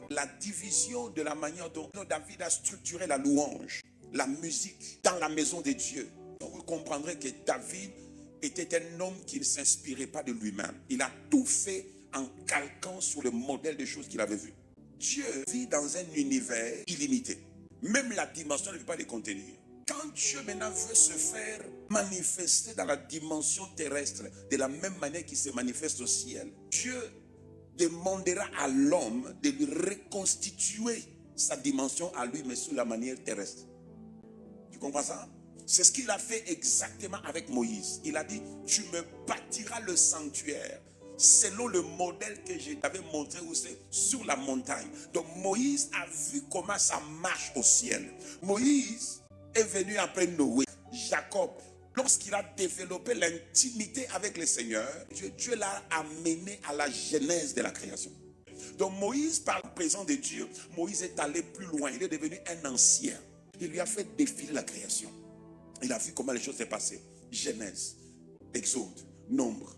la division de la manière dont David a structuré la louange, la musique dans la maison de Dieu. Donc vous comprendrez que David était un homme qui ne s'inspirait pas de lui-même. Il a tout fait en calquant sur le modèle des choses qu'il avait vues. Dieu vit dans un univers illimité. Même la dimension ne peut pas les contenir. Quand Dieu maintenant veut se faire manifester dans la dimension terrestre de la même manière qu'il se manifeste au ciel, Dieu demandera à l'homme de lui reconstituer sa dimension à lui, mais sous la manière terrestre. Tu comprends ça? C'est ce qu'il a fait exactement avec Moïse. Il a dit, tu me bâtiras le sanctuaire selon le modèle que je t'avais montré où c'est sur la montagne. Donc Moïse a vu comment ça marche au ciel. Moïse est venu après Noé, Jacob. Lorsqu'il a développé l'intimité avec le Seigneur, Dieu l'a amené à la genèse de la création. Donc Moïse, par la présence de Dieu, Moïse est allé plus loin. Il est devenu un ancien. Il lui a fait défiler la création. Il a vu comment les choses s'est passées. Genèse, Exode, Nombre,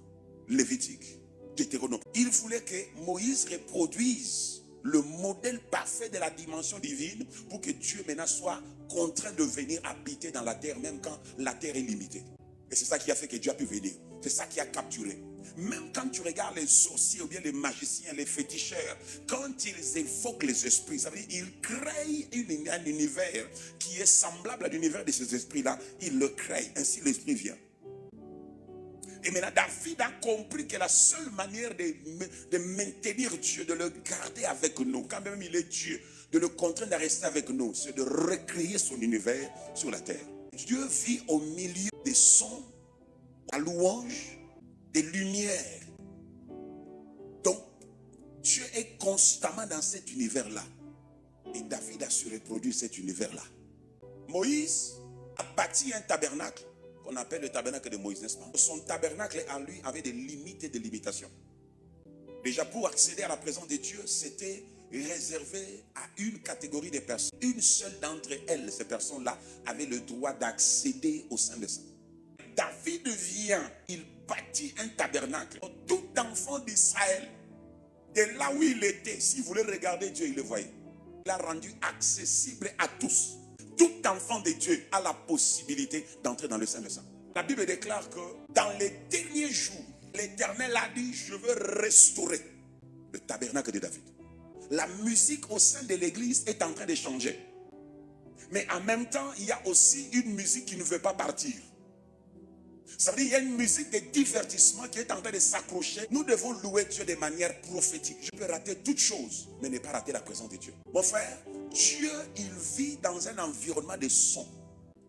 Lévitique, Deutéronome. Il voulait que Moïse reproduise le modèle parfait de la dimension divine pour que Dieu maintenant soit contraint de venir habiter dans la terre, même quand la terre est limitée. Et c'est ça qui a fait que Dieu a pu venir. C'est ça qui a capturé. Même quand tu regardes les sorciers ou bien les magiciens, les féticheurs, quand ils évoquent les esprits, ça veut dire qu'ils créent un univers qui est semblable à l'univers de ces esprits-là. Ils le créent. Ainsi l'esprit vient. Et maintenant, David a compris que la seule manière de maintenir Dieu, de le garder avec nous, quand même il est Dieu, de le contraindre à rester avec nous, c'est de recréer son univers sur la terre. Dieu vit au milieu des sons, à louange, des lumières. Donc, Dieu est constamment dans cet univers-là. Et David a su reproduire cet univers-là. Moïse a bâti un tabernacle qu'on appelle le tabernacle de Moïse, n'est-ce pas? Son tabernacle en lui avait des limites et des limitations. Déjà, pour accéder à la présence de Dieu, c'était réservé à une catégorie de personnes. Une seule d'entre elles, ces personnes-là, avaient le droit d'accéder au sein de ça. David vient, il bâtit un tabernacle. Tout enfant d'Israël, de là où il était, s'il voulait regarder Dieu, il le voyait. Il a rendu accessible à tous. Tout enfant de Dieu a la possibilité d'entrer dans le Saint des Saints. La Bible déclare que dans les derniers jours, l'Éternel a dit, je veux restaurer le tabernacle de David. La musique au sein de l'église est en train de changer. Mais en même temps, il y a aussi une musique qui ne veut pas partir. Ça veut dire qu'il y a une musique de divertissement qui est en train de s'accrocher. Nous devons louer Dieu de manière prophétique. Je peux rater toute chose, mais ne pas rater la présence de Dieu. Mon frère, Dieu, il vit dans un environnement de son.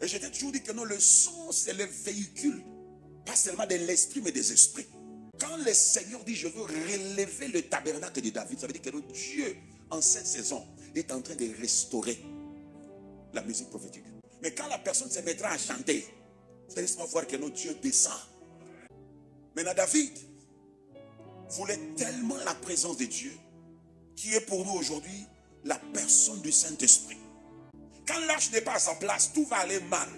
Et je t'ai toujours dit que non, le son, c'est le véhicule, pas seulement de l'esprit, mais des esprits. Quand le Seigneur dit, je veux relever le tabernacle de David, ça veut dire que Dieu, en cette saison, est en train de restaurer la musique prophétique. Mais quand la personne se mettra à chanter, laisse-moi voir que notre Dieu descend. Maintenant, David voulait tellement la présence de Dieu qui est pour nous aujourd'hui la personne du Saint-Esprit. Quand l'arche n'est pas à sa place, tout va aller mal.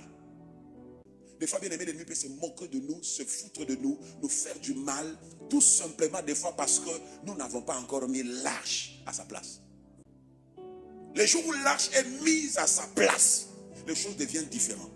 Des fois, bien aimé, l'ennemi peut se moquer de nous, se foutre de nous, nous faire du mal, tout simplement des fois parce que nous n'avons pas encore mis l'arche à sa place. Les jours où l'arche est mise à sa place, les choses deviennent différentes.